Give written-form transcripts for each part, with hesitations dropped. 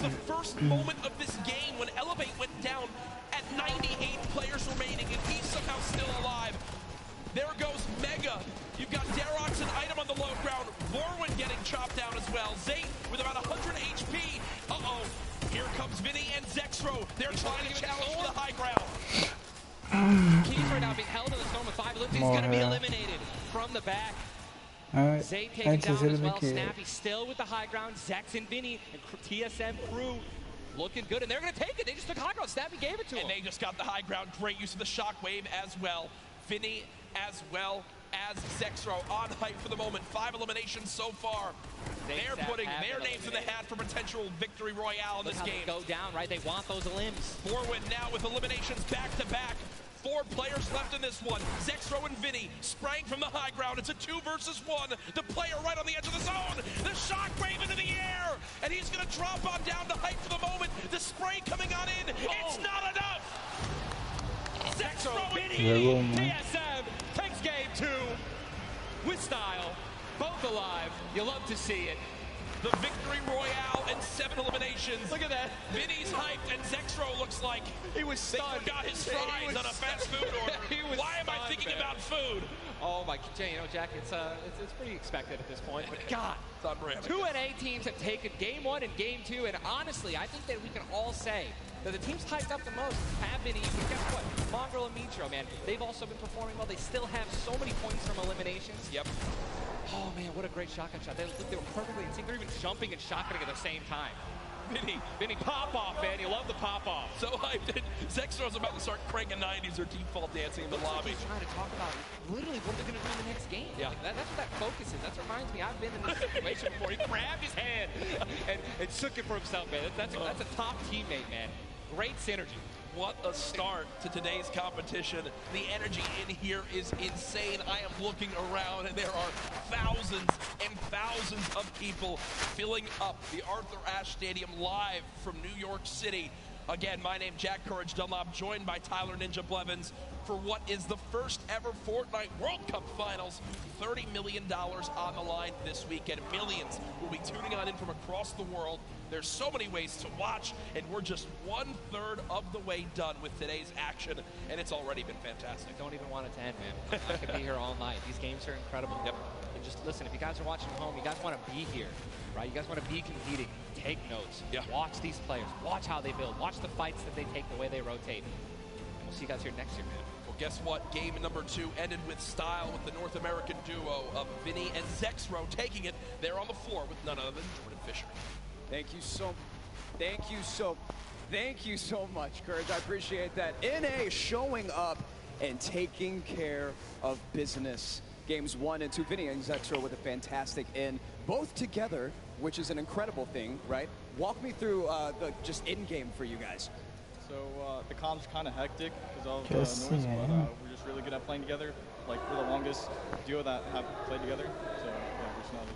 the first moment of this game when Elevate went down at 98 players remaining, and he's somehow still alive. There goes Mega. You've got Darox and Item on the low ground. Vorwin getting chopped down as well. Zate with about 100 HP. Uh-oh. Here comes Vinny and Zexro. They're trying to challenge for the high ground. Keys right now being held in the storm with 5 limbs. He's going to be eliminated from the back. Zate taken down as well. Snappy still with the high ground. Zex and Vinny and TSM crew looking good, and they're going to take it. They just took high ground. Snappy gave it to him. And they just got the high ground. Great use of the shockwave as well. Vinny as well as Zexro on hype for the moment. 5 eliminations so far. They're putting their names in the hat for potential victory royale in this game. Go down, right? They want those limbs. Forward now with eliminations back to back. 4 players left in this one. Zexro and Vinny spraying from the high ground. It's a 2 versus 1. The player right on the edge of the zone. The shockwave into the air. And he's going to drop on down to hype for the moment. The spray coming on in. It's not enough. Zexro and Vinny. TSM takes game 2 with style. Both alive. You love to see it. The victory royale and 7 eliminations. Look at that. Vinny's hyped, and Zexro looks like he was stunned. They forgot his fries on a fast food order. Why am I thinking about food? Oh my, you know, Jack, it's pretty expected at this point. But God, it's unreal. 2 NA teams have taken game 1 and game 2, and honestly, I think that we can all say that the teams hyped up the most have been easy. Guess what? Mongrel and Mitro, man, they've also been performing well. They still have so many points from eliminations. Yep. Oh man, what a great shotgun shot. They were perfectly in sync. They're even jumping and shotgunning at the same time. Vinny pop-off, man. You love the pop-off. So hyped. Zexro's about to start cranking 90s or default dancing in the lobby. He's trying to talk about literally what they're going to do in the next game. Yeah. Like, that's what that focus is. That reminds me, I've been in this situation before. He grabbed his hand and shook it for himself, man. That's a top teammate, man. Great synergy. What a start to today's competition. The energy in here is insane. I am looking around and there are thousands and thousands of people filling up the Arthur Ashe Stadium live from New York City. Again, my name Jack Courage Dunlop, joined by Tyler Ninja Blevins for what is the first ever Fortnite World Cup Finals. $30 million on the line this weekend. Millions will be tuning on in from across the world. There's so many ways to watch, and we're just 1/3 of the way done with today's action, and it's already been fantastic. Don't even want it to end, man. I could be here all night. These games are incredible. Yep. And just listen, if you guys are watching at home, you guys want to be here, right? You guys want to be competing. Take notes. Yeah. Watch these players. Watch how they build. Watch the fights that they take, the way they rotate. And we'll see you guys here next year, man. Well, guess what? Game number 2 ended with style with the North American duo of Vinny and Zexro taking it there on the floor with none other than Jordan Fisher. Thank you so much, Courage. I appreciate that. NA showing up and taking care of business. Games 1 and 2, Vinny and Zexro with a fantastic in, both together, which is an incredible thing, right? Walk me through the just in-game for you guys. So the comp's kind of hectic because of the noise, but we're just really good at playing together. Like, we're the longest duo that have played together, so yeah, we're just not.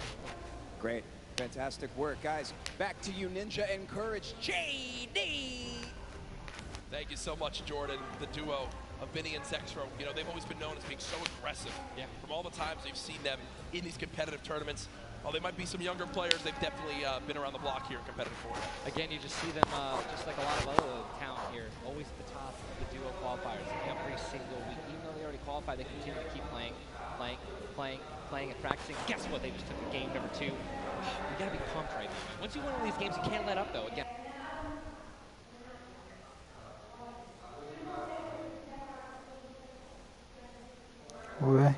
Great. Fantastic work, guys. Back to you, Ninja and Courage. JD! Thank you so much, Jordan. The duo of Vinny and Zexro, you know, they've always been known as being so aggressive. Yeah. From all the times they've seen them in these competitive tournaments. While they might be some younger players, they've definitely been around the block here in competitive Fortnite. Again, you just see them, just like a lot of other talent here, always at the top of the duo qualifiers every single week. Even though they already qualified, they continue to keep playing and practicing. Guess what? They just took the game number 2. You gotta be pumped right now. Once you win one of these games, you can't let up, though. Again. Ouais.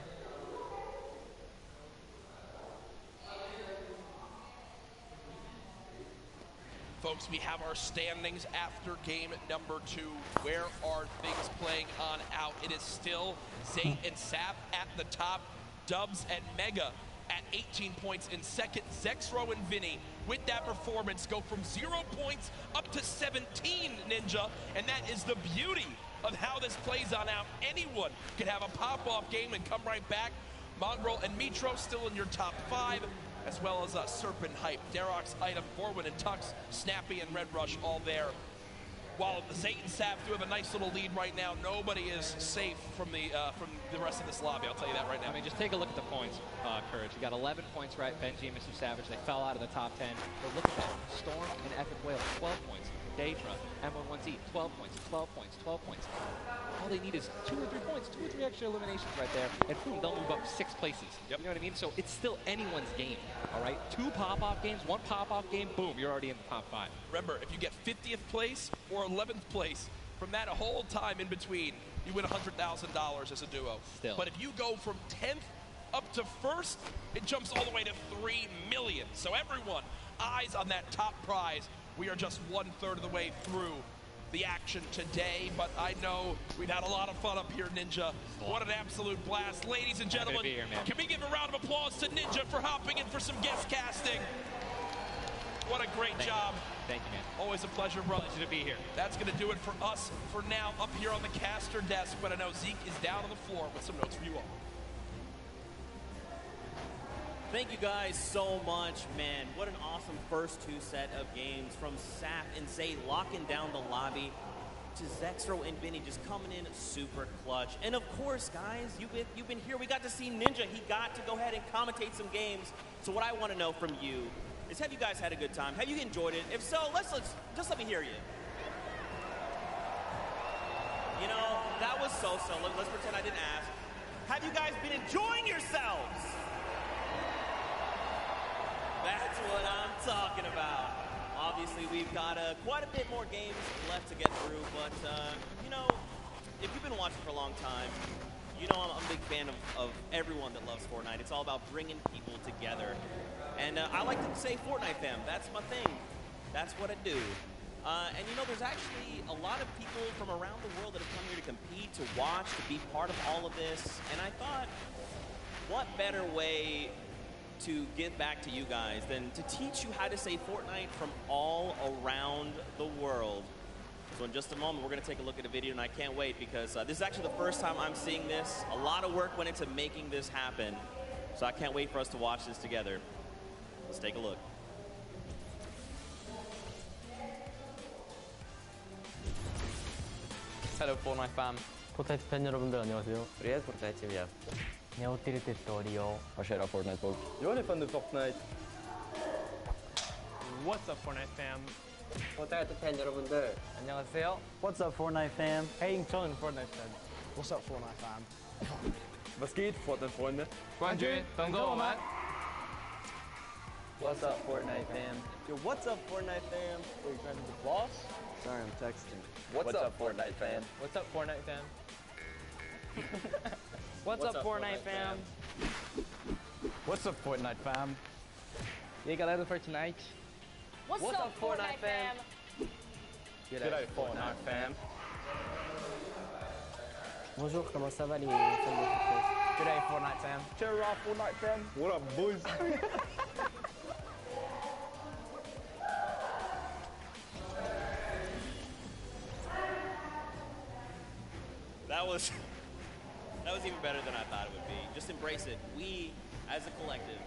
Folks, we have our standings after game number 2. Where are things playing on out? It is still Zate and Sap at the top. Dubs and Mega at 18 points in second. Zexro and Vinny, with that performance, go from 0 points up to 17, Ninja. And that is the beauty of how this plays on out. Anyone can have a pop-off game and come right back. Mongrel and Mitro still in your top 5, as well as Serpent Hype, Darox, Item, Forwin, and Tux, Snappy, and Red Rush all there. while Zayt and Sap do have a nice little lead right now, nobody is safe from the rest of this lobby. I'll tell you that right now. I mean, just take a look at the points, Courage. You got 11 points, right? Benji and Mr. Savage, they fell out of the top 10. But look at that. Storm and Epic Whale, 12 points. Daedra, M11Z, 12 points, 12 points, 12 points. All they need is 2 or 3 points, 2 or 3 extra eliminations right there, and boom, they'll move up 6 places. Yep. You know what I mean? So it's still anyone's game, all right? 2 pop-off games, 1 pop-off game, boom, you're already in the top 5. Remember, if you get 50th place or 11th place, from that whole time in between, you win $100,000 as a duo. Still. But if you go from 10th up to 1st, it jumps all the way to $3 million. So everyone, eyes on that top prize. We are just 1/3 of the way through the action today, but I know we've had a lot of fun up here, Ninja. What an absolute blast. Ladies and gentlemen, here, can we give a round of applause to Ninja for hopping in for some guest casting? What a great job. Thank you, man. Always a pleasure, brother. Pleasure to be here. That's going to do it for us for now up here on the caster desk, but I know Zeke is down on the floor with some notes for you all. Thank you guys so much, man. What an awesome first 2 set of games from Sap and Zay locking down the lobby to Zexro and Vinny just coming in super clutch. And of course, guys, you've been here. We got to see Ninja. He got to go ahead and commentate some games. So what I want to know from you is, have you guys had a good time? Have you enjoyed it? If so, let's just let me hear you. You know, that was so-so. Let's pretend I didn't ask. Have you guys been enjoying yourselves? That's what I'm talking about. Obviously, we've got quite a bit more games left to get through, but, you know, if you've been watching for a long time, you know I'm a big fan of everyone that loves Fortnite. It's all about bringing people together. And I like to say Fortnite fam. That's my thing. That's what I do. And, you know, there's actually a lot of people from around the world that have come here to compete, to watch, to be part of all of this. And I thought, what better way to give back to you guys than to teach you how to say Fortnite from all around the world. So in just a moment, we're going to take a look at a video, and I can't wait because this is actually the first time I'm seeing this. A lot of work went into making this happen, so I can't wait for us to watch this together. Let's take a look. Hello Fortnite fam. 포트나이트 팬 여러분들 안녕하세요. Riyad Fortnite team, yeah. Ne ho tiré Rio. Varsågod Fortnite folk. Jag är fan de Fortnite. What's up, Fortnite fam? Fortnite 팬 여러분들. 안녕하세요. What's up, Fortnite fam? Hey, chillin' Fortnite fam. What's up, Fortnite fam? Was geht, Fortnite-Freunde? 关军，等着我们。 What's up Fortnite fam? Yo, what's up, Fortnite fam? Are you trying to be the boss? Sorry, I'm texting. What's up Fortnite fam? What's up, Fortnite fam? What's up, Fortnite fam? What's up, Fortnite fam? E aí, galera do Fortnite? What's up, Fortnite fam? G'day, Fortnite fam. Bonjour, comment ça va les fans de football? G'day, Fortnite fam. Cheer up, Fortnite fam. What up, boys? That was even better than I thought it would be. Just embrace it. We, as a collective,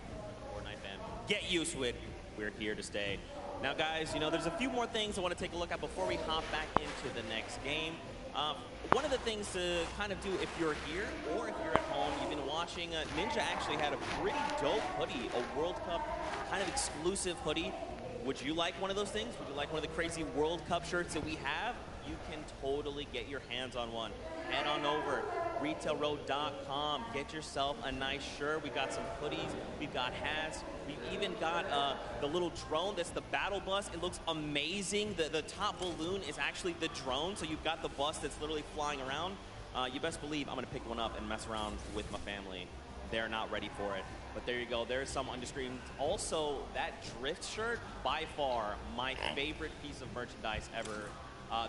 Fortnite fam, get used to it. We're here to stay. Now, guys, you know, there's a few more things I want to take a look at before we hop back into the next game. One of the things to kind of do if you're here or if you're at home, you've been watching, Ninja actually had a pretty dope hoodie, a World Cup kind of exclusive hoodie. Would you like one of those things? Would you like one of the crazy World Cup shirts that we have? You can totally get your hands on one. Head on over, retailroad.com. Get yourself a nice shirt. We've got some hoodies. We've got hats. We've even got the little drone that's the battle bus. It looks amazing. The top balloon is actually the drone, so you've got the bus that's literally flying around. You best believe I'm going to pick one up and mess around with my family. They're not ready for it. But there you go. There's some on the screen. Also, that Drift shirt, by far, my favorite piece of merchandise ever.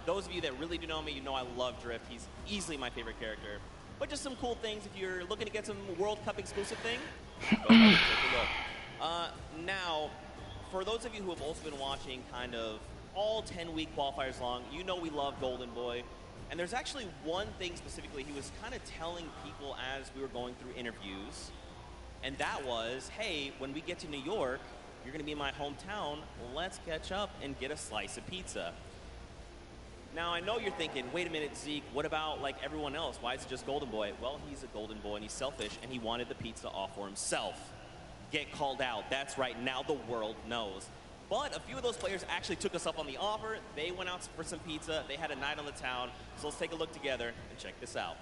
Those of you that really do know me, you know I love Drift. He's easily my favorite character. But just some cool things. If you're looking to get some World Cup exclusive thing, go ahead and take a look. Now, for those of you who have also been watching kind of all 10-week qualifiers long, you know we love Golden Boy. And there's actually one thing specifically he was kind of telling people as we were going through interviews. And that was, hey, when we get to New York, you're going to be in my hometown. Let's catch up and get a slice of pizza. Now, I know you're thinking, wait a minute, Zeke, what about like everyone else? Why is it just Golden Boy? Well, he's a Golden Boy and he's selfish and he wanted the pizza off for himself. Get called out. That's right, now the world knows. But a few of those players actually took us up on the offer. They went out for some pizza. They had a night on the town. So let's take a look together and check this out.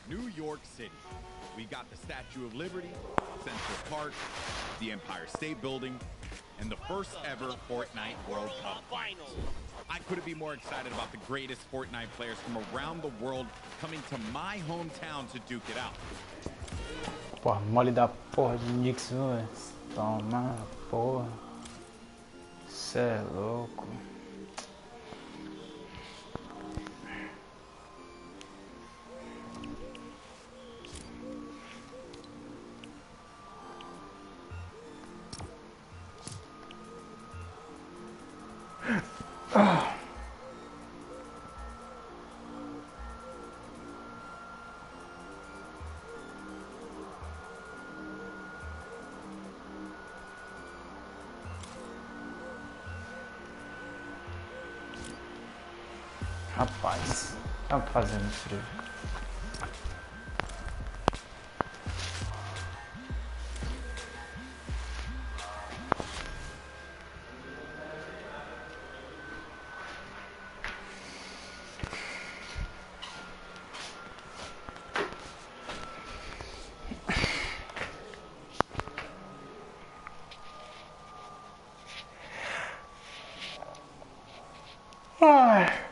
New York City. We got the Statue of Liberty, Central Park, the Empire State Building, and the first ever Fortnite World Cup Finals. I couldn't be more excited about the greatest Fortnite players from around the world coming to my hometown to duke it out. Porra, mole da porra de nickss, velho. Toma, porra. Cê é louco. Rapaz, tá fazendo frio. Ai.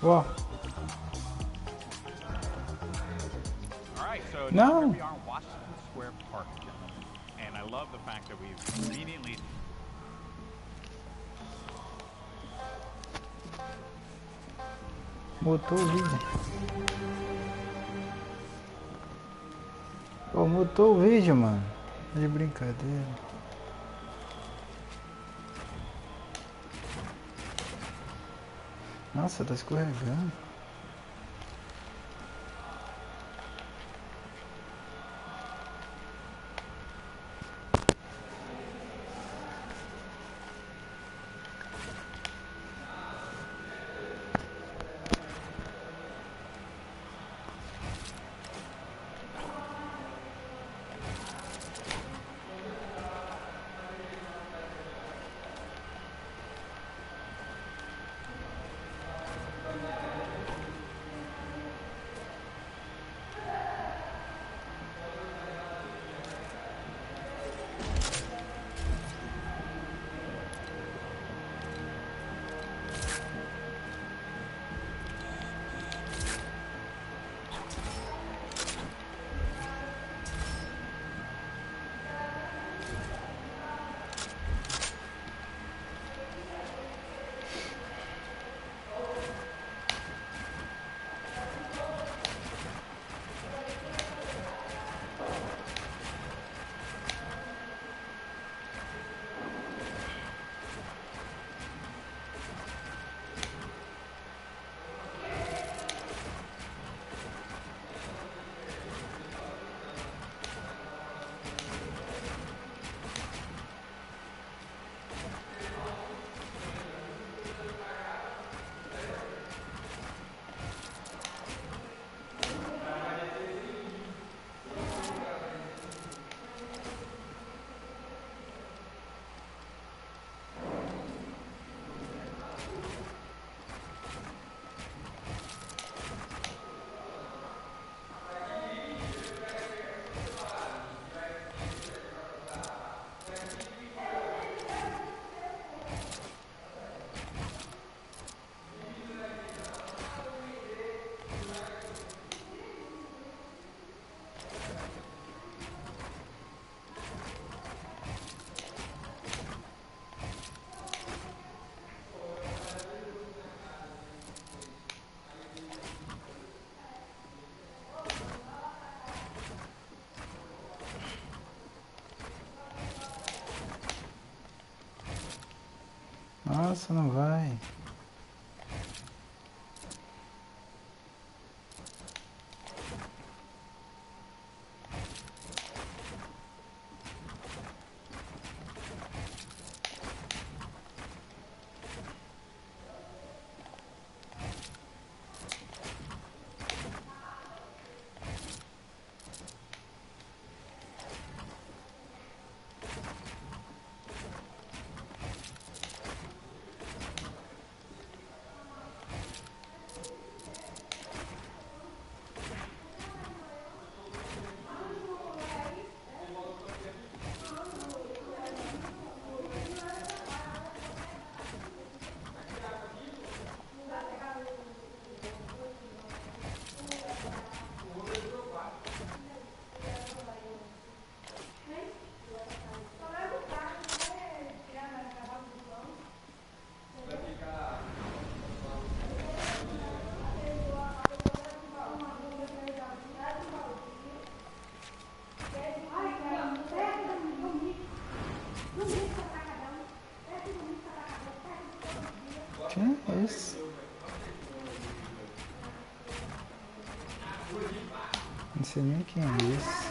Whoa. All right, so No. now here we are in Washington Square Park, gentlemen. And I love the fact that we've immediately... Mutou o vídeo. Pô, mutou o vídeo, mano. De brincadeira. Nossa, tá escorregando. Nossa, não vai. Quem é esse? Não sei nem quem é esse.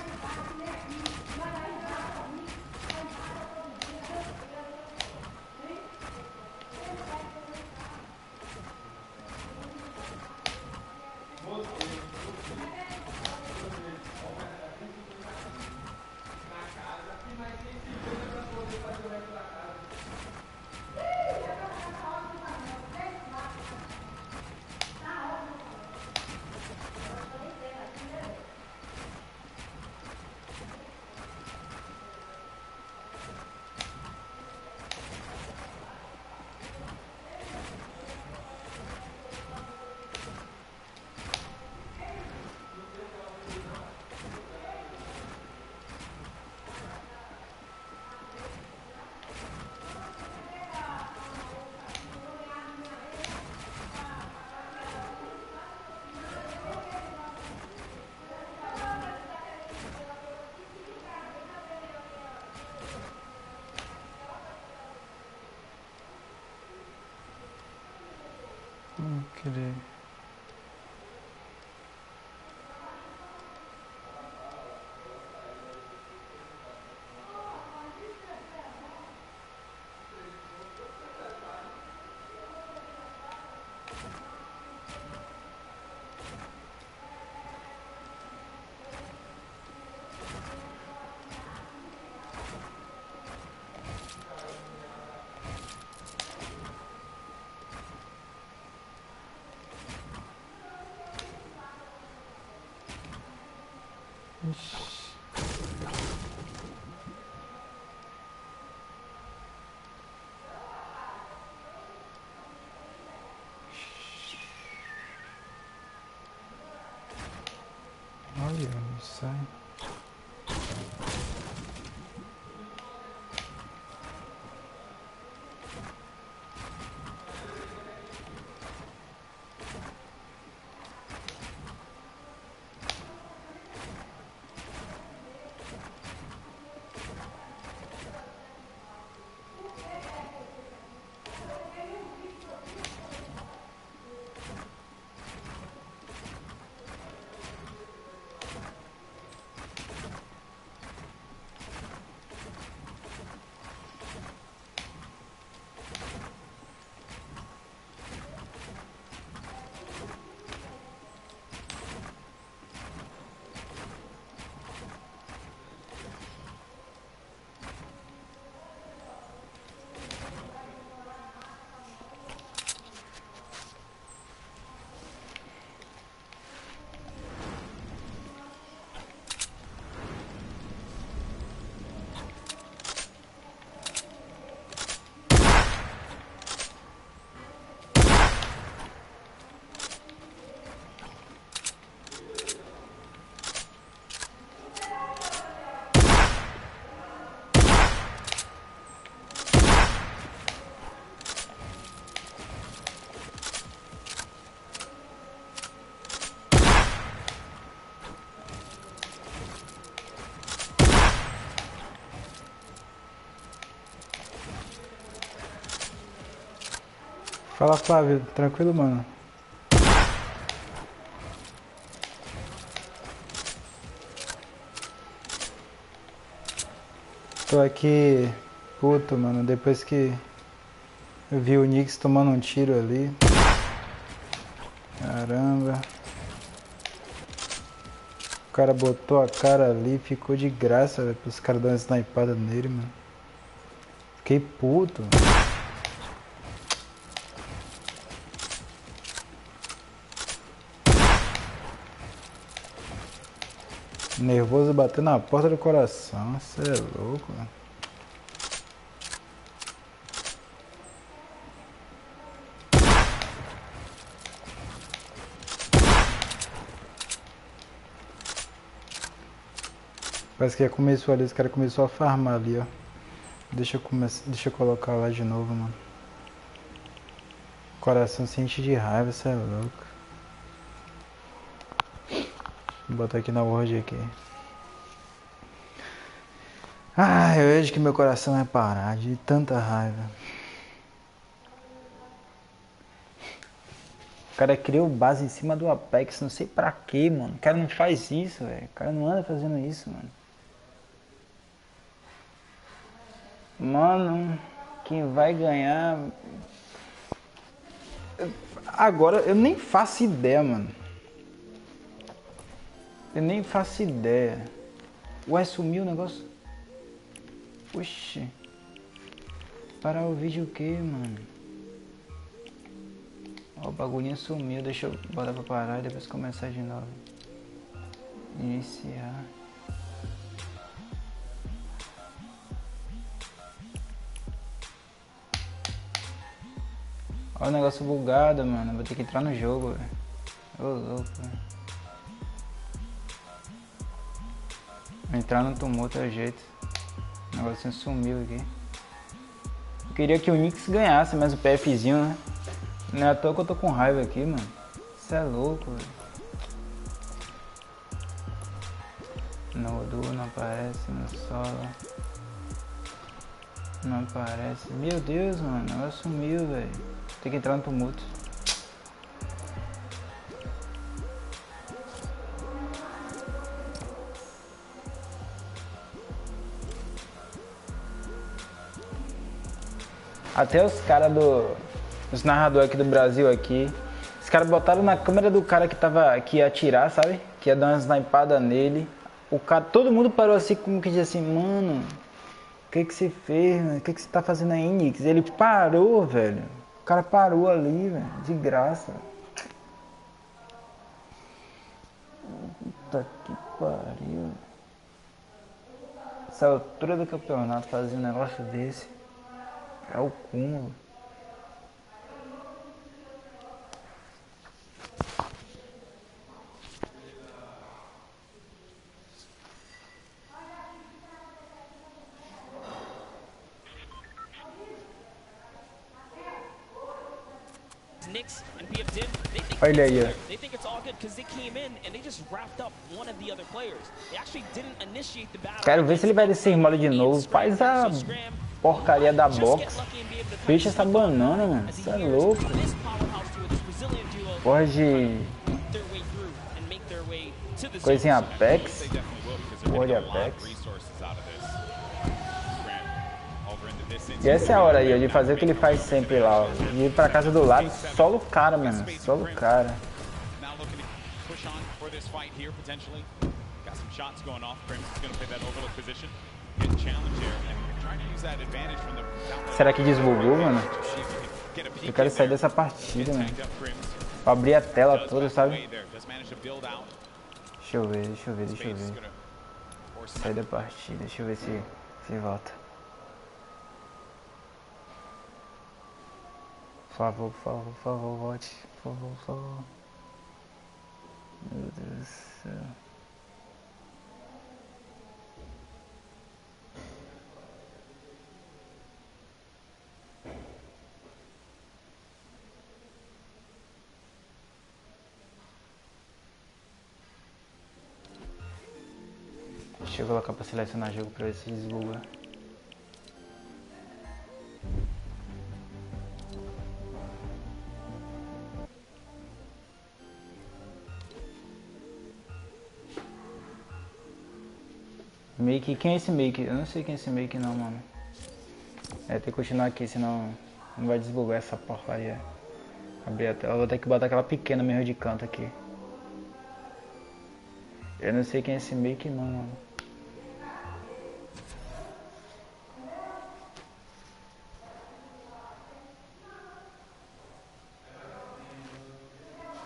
Não querer. Olha, sai. Fala, Flávio. Tranquilo, mano? Tô aqui puto, mano, depois que eu vi o nickss tomando um tiro ali. Caramba. O cara botou a cara ali e ficou de graça, velho, pros caras darem uma snipada nele, mano. Fiquei puto. Nervoso batendo na porta do coração, cê é louco, mano. Parece que começou ali, os caras começaram a farmar ali, ó. Deixa eu colocar lá de novo, mano. Coração sente de raiva, cê é louco. Vou botar aqui na hoje aqui. Ai, eu vejo que meu coração vai parar de tanta raiva. O cara criou base em cima do Apex, não sei pra quê, mano. O cara não faz isso, velho. O cara não anda fazendo isso, mano. Mano, quem vai ganhar... Agora, eu nem faço ideia, mano. Eu nem faço ideia. Ué, sumiu o negócio? Oxi. Parar o vídeo o que, mano? Ó, o bagulhinho sumiu. Deixa eu botar pra parar e depois começar de novo. Iniciar. Ó o negócio bugado, mano. Vou ter que entrar no jogo, velho. Ô, louco, velho. Vou entrar no tumulto, é o jeito. O negocinho sumiu aqui. Eu queria que o nickss ganhasse, mas o pfzinho, né? Não é à toa que eu tô com raiva aqui, mano. Isso é louco, velho. No duo não aparece, no solo não aparece. Meu Deus, mano, o negócio sumiu, velho. Tem que entrar no tumulto. Até os caras os narradores aqui do Brasil aqui, os caras botaram na câmera do cara que ia atirar, sabe? Que ia dar uma snipada nele. O cara, todo mundo parou assim, como que diz assim, mano, o que você fez, mano? O que você tá fazendo aí, nickss? Ele parou, velho. O cara parou ali, velho, de graça. Puta que pariu. Essa altura do campeonato fazer um negócio desse é o cúmulo. nickss and pfzin, they think Olha aí, they think it's all good because they came in and they just wrapped up one of the other players. They actually didn't initiate the battle. Quero ver se ele vai descer mole de novo. Faz a porcaria da box. Fecha essa banana, mano. Isso é louco. Pode. Coisa em Apex. Porra de Apex. E essa é a hora aí, de fazer o que ele faz sempre lá, ó. De ir pra casa do lado, solo o cara, mano. Solo o cara. Será que desbugou, mano? Eu quero sair dessa partida, mano. Pra abrir a tela toda, sabe? Deixa eu ver. Sair da partida, deixa eu ver se volta. Por favor, volte. Por favor. Meu Deus do céu. Deixa eu colocar pra selecionar jogo pra ver se desbuga. Make, quem é esse Make? Eu não sei quem é esse Make não, mano. É, tem que continuar aqui, senão não vai desbugar essa porcaria. Abrir a tela, eu vou ter que botar aquela pequena mesmo de canto aqui. Eu não sei quem é esse Make não, mano.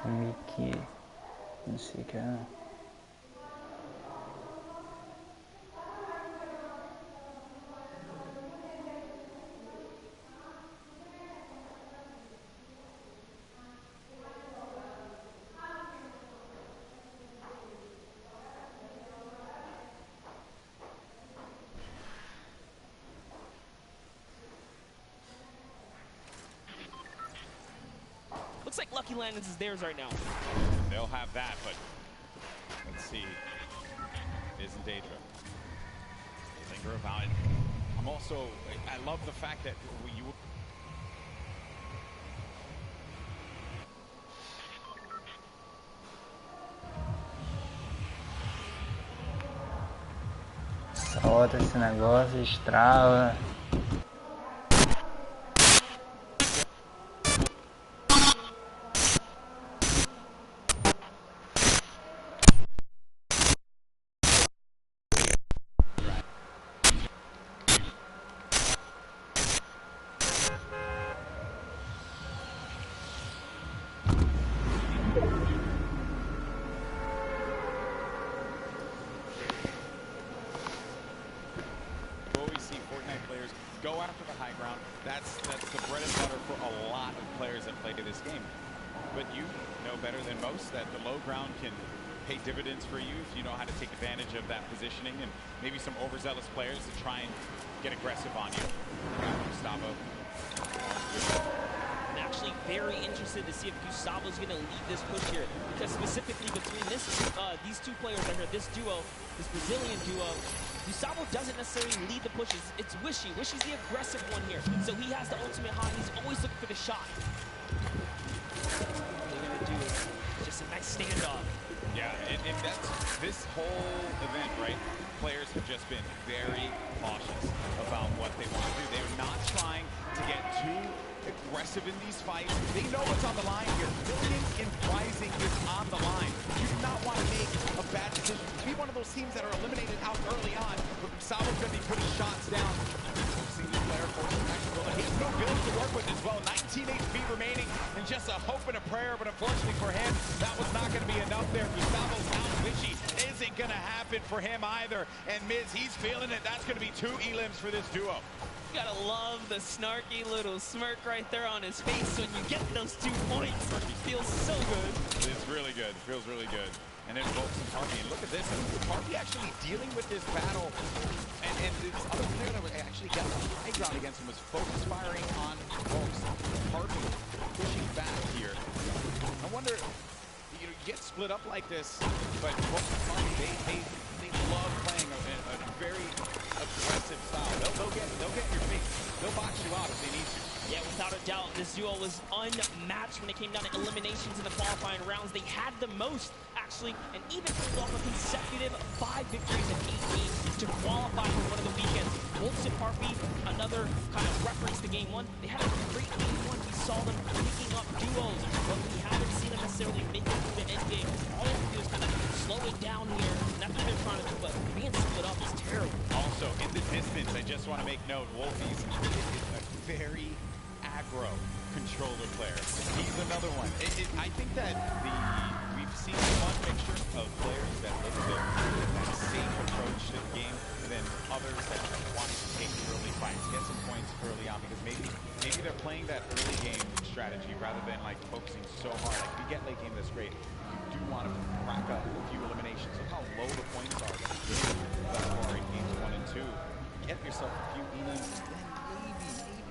Make, não sei o que é não. Looks like Lucky Landons is theirs right now. They'll have that, but let's see. Isn't Daedra. Linger about it. I'm also, I love the fact that you. Solta esse negócio, estrava. Go after the high ground. That's the bread and butter for a lot of players that play this game. But you know better than most that the low ground can pay dividends for you if you know how to take advantage of that positioning and maybe some overzealous players to try and get aggressive on you. Gustavo. I'm actually very interested to see if Gustavo's going to lead this push here, because specifically between these two players right here, this duo, this Brazilian duo, Gustavo doesn't necessarily lead the pushes. It's Wishy. Wishy's the aggressive one here. So he has the ultimate high. He's always looking for the shot. What they're going to do is just a nice standoff. Yeah, and that's this whole event, right? Players have just been very cautious about what they want to do. They're not trying to get too aggressive in these fights. They know what's on the line here. Billions in prizing is on the line. You do not want to make a bad decision. Be one of those teams that are eliminated out early on, but Gustavo's going to be putting shots down. See this player forcing back to build. He has no builds to work with as well. 19 HP remaining, and just a hope and a prayer, but unfortunately for him, that was not going to be enough there. Gustavo's down Wishy isn't going to happen for him either. And Miz, he's feeling it. That's going to be 2 elims for this duo. You gotta love the snarky little smirk right there on his face when you get those 2 points. It feels so good. It's really good. It feels really good. And then Volks and Harvey. And look at this. Harvey actually dealing with this battle. And this other player that actually got the high ground against him was focus firing on Volks. Harvey pushing back here. I wonder, you get split up like this, but Volks and Harvey, they love playing a very aggressive style. They'll get your face. They'll box you out if they need to. Yeah, without a doubt, this duo was unmatched when it came down to eliminations in the qualifying rounds. They had the most, actually, and even pulled off a consecutive 5 victories in 8 games to qualify for one of the weekends. Volks and Harpy, another kind of reference to Game 1. They had a great Game 1. We saw them picking up duos, but we haven't seen them necessarily make it through the end game. All they do is kind of slow it down here. That's what they're trying to do, but being split up is terrible. Also, in the distance, I just want to make note, Wolfie's is a very aggro controller player. He's another one. I think that we've seen one mixture of players that look to that safe approach to the game than others that want to take early fights, get some points early on, because maybe they're playing that early game strategy rather than like focusing so hard. Like if you get late game, that's great. You do want to rack up a few eliminations. Look how low the points are thus far in games 1 and 2. Get yourself a few elims, then maybe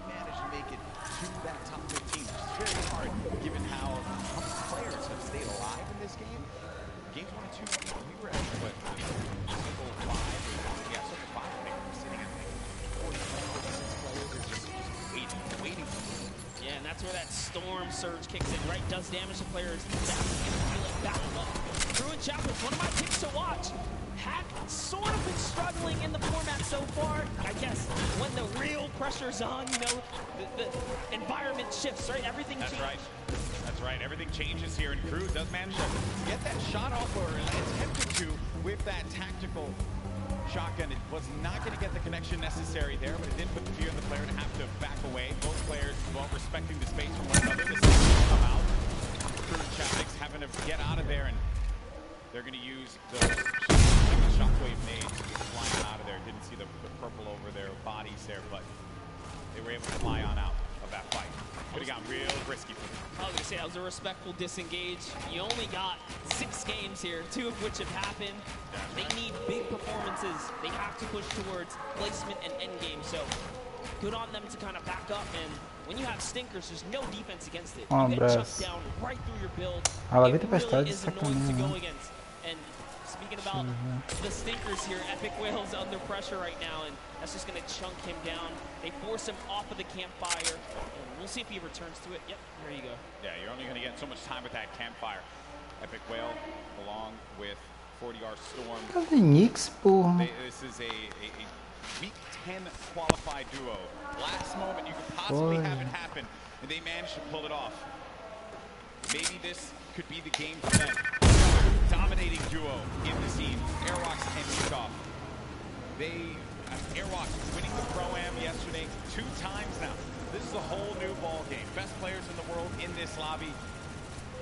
manage to make it to that top 15, which is very hard given how many players have stayed alive in this game. Games 1 and 2, we were at what, circle 5? Yeah, circle 5, I think we're sitting at 46 players are just waiting. Yeah, and that's where that storm surge kicks in, right? Does damage to players. That's going to feel it back up. Druid Chapel, one of my picks to watch. have sort of been struggling in the format so far. I guess when the real pressure's on, you know, the environment shifts, right? Everything changes. That's right. That's right. Everything changes here, and Crew does manage to get that shot off, or attempted to, with that tactical shotgun. It was not going to get the connection necessary there, but it did put the fear in the player to have to back away. Both players, well, respecting the space from one another. The second come out. Crew and Chapniks having to get out of there, and they're going to use the shockwave nades flying out of there. Didn't see the purple over their bodies there, but they were able to fly on out of that fight. Could have gotten real risky for them. I was going to say, that was a respectful disengage. You only got 6 games here, 2 of which have happened. They need big performances. They have to push towards placement and endgame. So good on them to kind of back up. And when you have stinkers, there's no defense against it. You get chucked down right through your build. It really is annoying to go against. And speaking about the stinkers here, Epic Whale's under pressure right now, and that's just going to chunk him down. They force him off of the campfire. And we'll see if he returns to it. Yep, there you go. Yeah, you're only going to get so much time with that campfire. Epic Whale along with 40R Storm. Cadê nickss, porra? This is a Week 10 qualified duo. Last moment you could possibly have it happen, and they managed to pull it off. Maybe this could be the game for them. Dominating duo in the scene, Airwalks and nickss. Airwalks winning the Pro-Am yesterday 2 times now. This is a whole new ball game. Best players in the world in this lobby.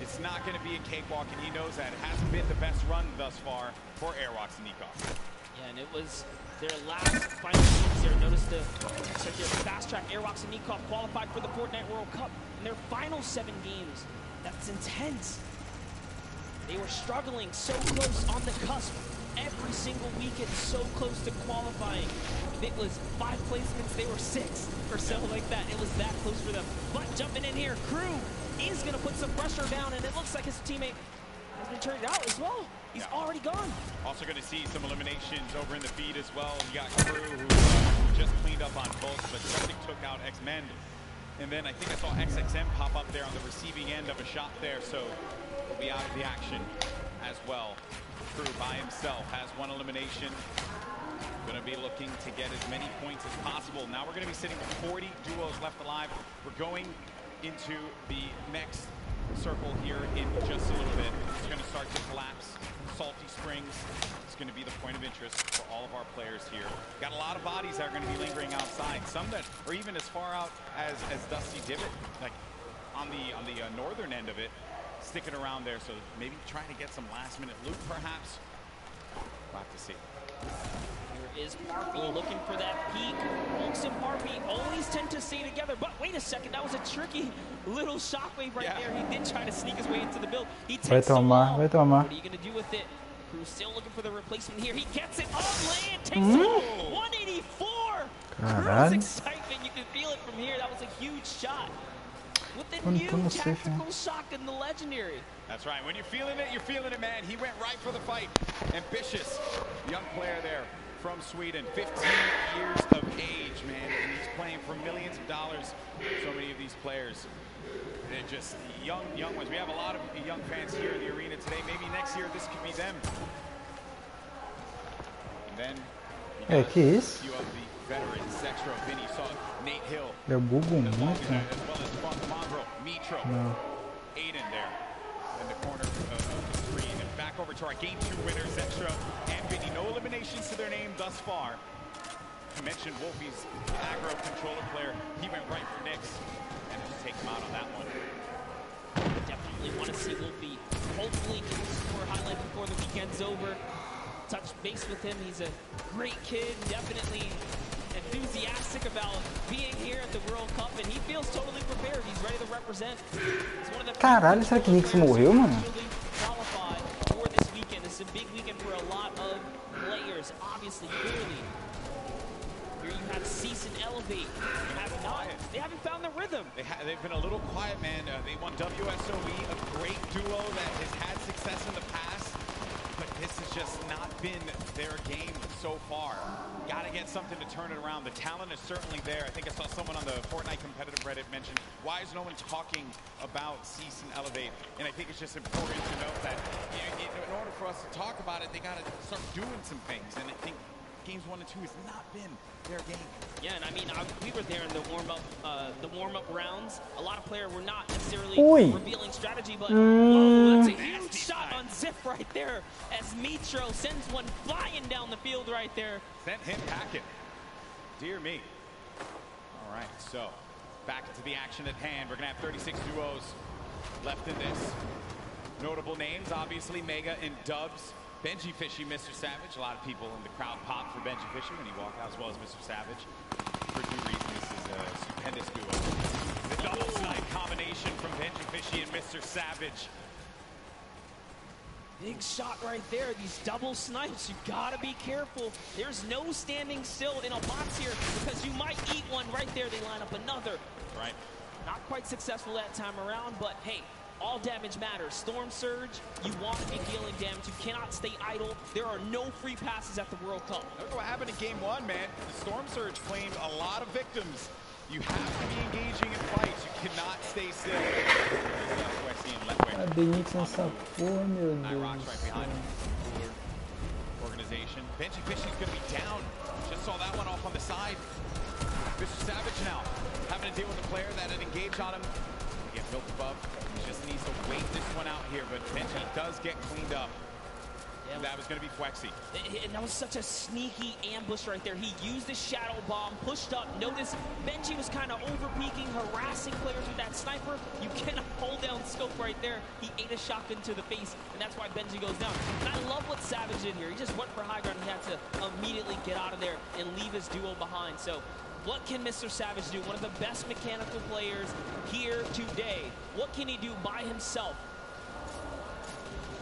It's not going to be a cakewalk, and he knows that. It hasn't been the best run thus far for Airwalks and nickss. Yeah, and it was their last final games there. Notice the text right there. Fast track, Airwalks and nickss qualified for the Fortnite World Cup. In their final 7 games. That's intense. They were struggling so close on the cusp. Every single weekend, so close to qualifying. It was 5 placements, they were 6 or so like that. It was that close for them. But jumping in here, Crew is going to put some pressure down, and it looks like his teammate has been turned out as well. He's already gone. Also going to see some eliminations over in the feed as well. You got Crew who just cleaned up on both, but Septic took out X-Men. And then I think I saw XXM pop up there on the receiving end of a shot there, so he'll be out of the action as well. Crew by himself has 1 elimination. Going to be looking to get as many points as possible. Now we're going to be sitting with 40 duos left alive. We're going into the next circle here in just a little bit. It's going to start to collapse. Salty Springs is going to be the point of interest for all of our players here. Got a lot of bodies that are going to be lingering outside. Some that are even as far out as Dusty Divot, like on the northern end of it, sticking around there. So maybe trying to get some last-minute loot, perhaps. We'll have to see. Here is Parpy looking for that peak. Hulks and Parpy always tend to stay together, but wait a second, that was a tricky little shockwave right there. He did try to sneak his way into the build. He takes the wall. What are you going to do with it? Crew's still looking for the replacement here. He gets it on land, takes it all. 184. Crew's excitement, you can feel it from here. That was a huge shot. With the new tactical shotgun, the legendary. That's right. When you're feeling it, man. He went right for the fight. Ambitious young player there from Sweden. 15 years of age, man. And he's playing for millions of dollars. So many of these players. They're just young ones. We have a lot of young fans here in the arena today. Maybe next year this could be them. And then É, que isso? few of the veterans, Zextro, Vinny, saw Nate Hill. Eu bugo muito. As well as Funk Monbro, Mitro, Não. Aiden there in the corner of the screen. And back over to our Game 2 winners, Zextro and Vinny. No eliminations to their name thus far. I mentioned Wolfie's aggro controller player. He went right for nickss and just take him out on that one. Definitely want to see Wolfie hopefully get some more highlight before the weekend's over. Touch base with him. He's a great kid, definitely enthusiastic about being here at the World Cup, and he feels totally prepared. He's ready to represent. He's one of the Caralho, será que nickss morreu, mano? qualified for this weekend. This is a big weekend for a lot of players, obviously, clearly. Here you have Cease and Elevate. They haven't found the rhythm. They've been a little quiet, man. They won WSOE, a great duo that has had success in the past. But this has just not been their game so far. Got to get something to turn it around. The talent is certainly there. I think I saw someone on the Fortnite competitive Reddit mention, why is no one talking about Cease and Elevate? And I think it's just important to note that in order for us to talk about it, they got to start doing some things. And I think games 1 and 2 has not been their game. Yeah, and I mean, we were there in the warm-up rounds. A lot of players were not necessarily revealing strategy, but whoa, that's a huge shot on Zip right there as Mitro sends one flying down the field right there. Sent him packing. Dear me. All right, so back into the action at hand. We're going to have 36 duos left in this. Notable names, obviously, Mega and Dubs. Benji Fishy, Mr. Savage. A lot of people in the crowd popped for Benji Fishy when he walked out, as well as Mr. Savage. For due reason, this is a stupendous duo. The double snipe combination from Benji Fishy and Mr. Savage. Big shot right there. These double snipes, you gotta be careful. There's no standing still in a box here because you might eat one right there. They line up another. Right. Not quite successful that time around, but hey, all damage matters. Storm Surge, you want to be dealing damage. You cannot stay idle. There are no free passes at the World Cup. Look what happened in game 1, man. The Storm Surge claimed a lot of victims. You have to be engaging in fights. You cannot stay still. Cadê nickss nessa porra, meu Deus? Right behind him. Organization. Benji Fishy's going to be down. Just saw that one off on the side. Mr. Savage now having to deal with a player that had engaged on him. Get built above. He just needs to wait this one out here, but Benji does get cleaned up. Yeah, that was going to be Fwexy. And that was such a sneaky ambush right there. He used the shadow bomb, pushed up. Notice Benji was kind of over-peeking, harassing players with that sniper. You cannot hold down scope right there. He ate a shotgun to the face, and that's why Benji goes down. And I love what Savage did here. He just went for high ground. He had to immediately get out of there and leave his duo behind. So what can Mr. Savage do? One of the best mechanical players here today. What can he do by himself?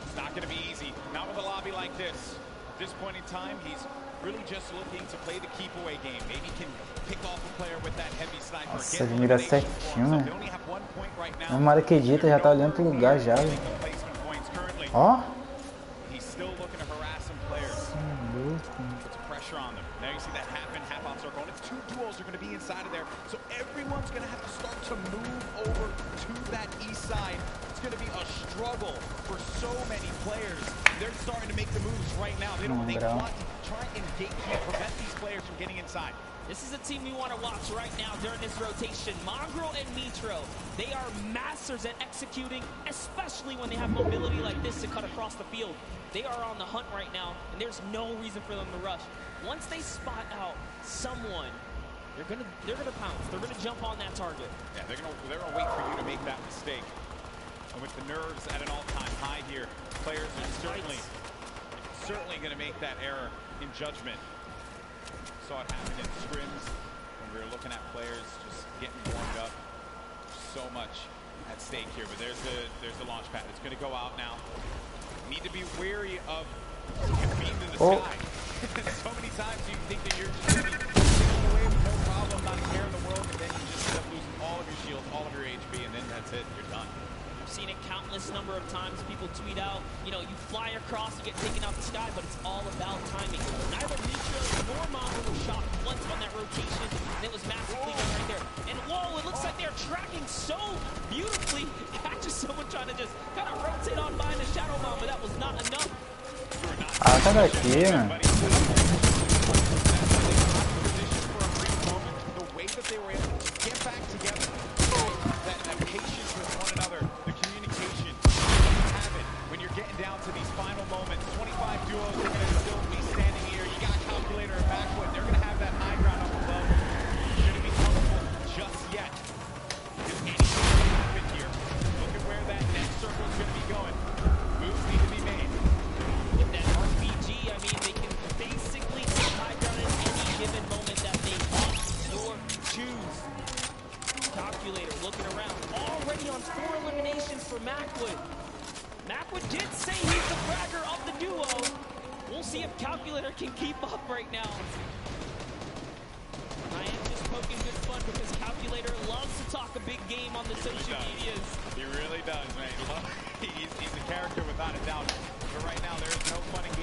It's not going to be easy. Not with a lobby like this. At this point in time, he's really just looking to play the keep away game. Maybe he can pick off a player with that heavy sniper. Nossa, ele mira certinho, né? Na hora que edita, já tá olhando pro lugar já, velho. Ó. He's still looking to harass some players. Puts pressure on them. Now you see that half in, half out circle. And it's 2 duos are going to be inside of there. So everyone's going to have to start to move over to that east side. It's going to be a struggle for so many players. They're starting to make the moves right now. They want to try and prevent these players from getting inside. This is a team we want to watch right now during this rotation. Mongrel and Mitro, they are masters at executing, especially when they have mobility like this to cut across the field. They are on the hunt right now, and there's no reason for them to rush. Once they spot out someone, they're gonna pounce. They're gonna jump on that target. Yeah, they're gonna wait for you to make that mistake. And with the nerves at an all-time high here, players are certainly going to make that error in judgment. Saw it happen in scrims when we were looking at players just getting warmed up. So much at stake here, but there's the launch pad. It's going to go out now. Need to be wary of being in the sky. So many times you think that you're just going to be taken away with no problem, not a care in the world, and then you just end up losing all of your shields, all of your HP, and then that's it. You're done. I've seen it countless number of times. People tweet out, you know, you fly across, you get taken out the sky, but it's all about timing. Neither Mitro nor Mongrel were shot once on that rotation, and it was massively done right there. And whoa, it looks like they're tracking so beautifully. Catches someone trying to just kind of rotate on behind the shadow bomb, but that was not enough. Ah, tá daqui, mano. The way that they were able to get back together, that patience with one another, the communication, have it when you're getting down to these final moments. 25 duos, they're going to still be standing here. You got Calculator and Backwood. They're going to have that high ground up above. They're going to be comfortable just yet. If anything can happen here, look at where that next circle is going to be going. Moves need to be made. With that RPG, I mean, they can basically take high ground at any given moment that they want or choose. Calculator looking around, already on 4 eliminations for Mackwood. Mackwood did say he's the fragger of the duo. We'll see if Calculator can keep up right now. I am just poking good fun because Calculator loves to talk a big game on the social medias. He really does, man. He's a character without a doubt. But right now, there is no fun in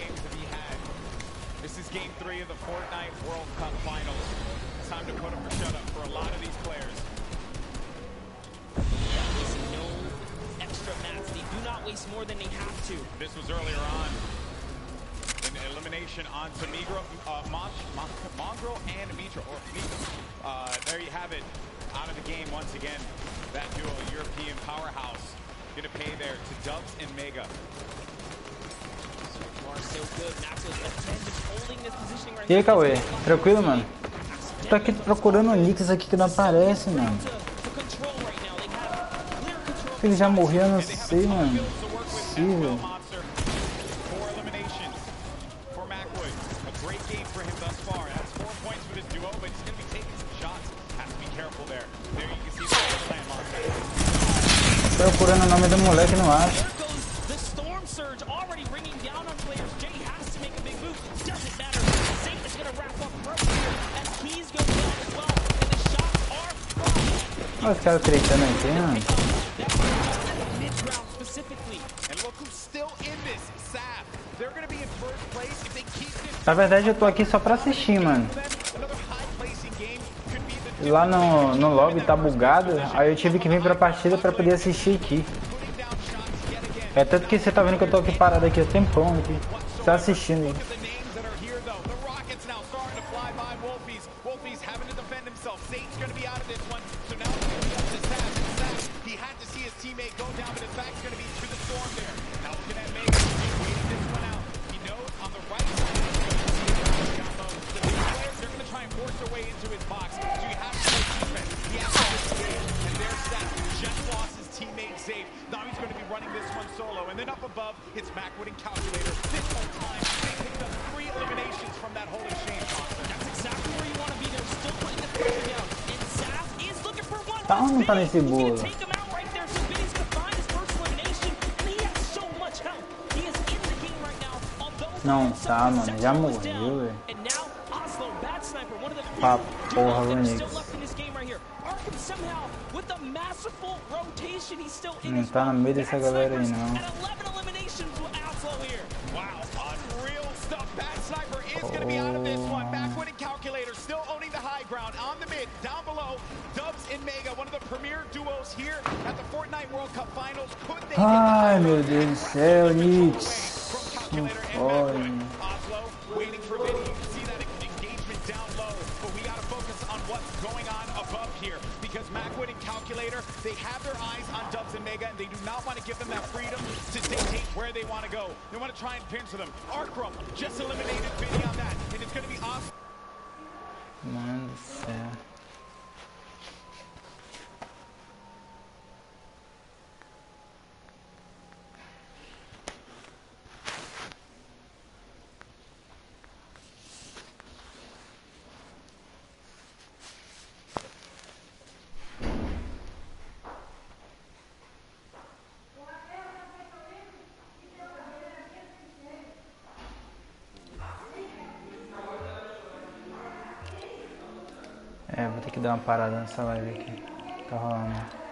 This is game 3 of the Fortnite World Cup Finals. It's time to put up or shut up for a lot of these players. There's no extra mats. They do not waste more than they have to. This was earlier on. An elimination onto Mongrel and Mitra. There you have it. Out of the game once again. That duo, European powerhouse, gonna pay there to Dubs and Mega. E aí, Cauê? Tranquilo, mano? Eu tô aqui procurando o nickss aqui que não aparece, mano. Ele já morreu, eu não sei, mano. Possível. Procurando o nome do moleque, não acho. Olha os caras tretando aqui, mano. Na verdade, eu tô aqui só pra assistir, mano. Lá no lobby tá bugado, aí eu tive que vir pra partida pra poder assistir aqui. É tanto que você tá vendo que eu tô aqui parado aqui o tempão aqui, só assistindo. Tá ou não tá nesse bolo? Não tá, mano. Já morreu, velho. Pra porra, o nickss. Não tá no meio dessa galera aí, não. Ai, meu Deus do céu, nickss. Não pode. They have their eyes on Dubs and Mega, and they do not want to give them that freedom to dictate where they want to go. They want to try and pinch them. Arcrum just eliminated Vinny on that, and it's going to be awesome. Mano do céu. É, vou ter que dar uma parada nessa live aqui. Tá rolando.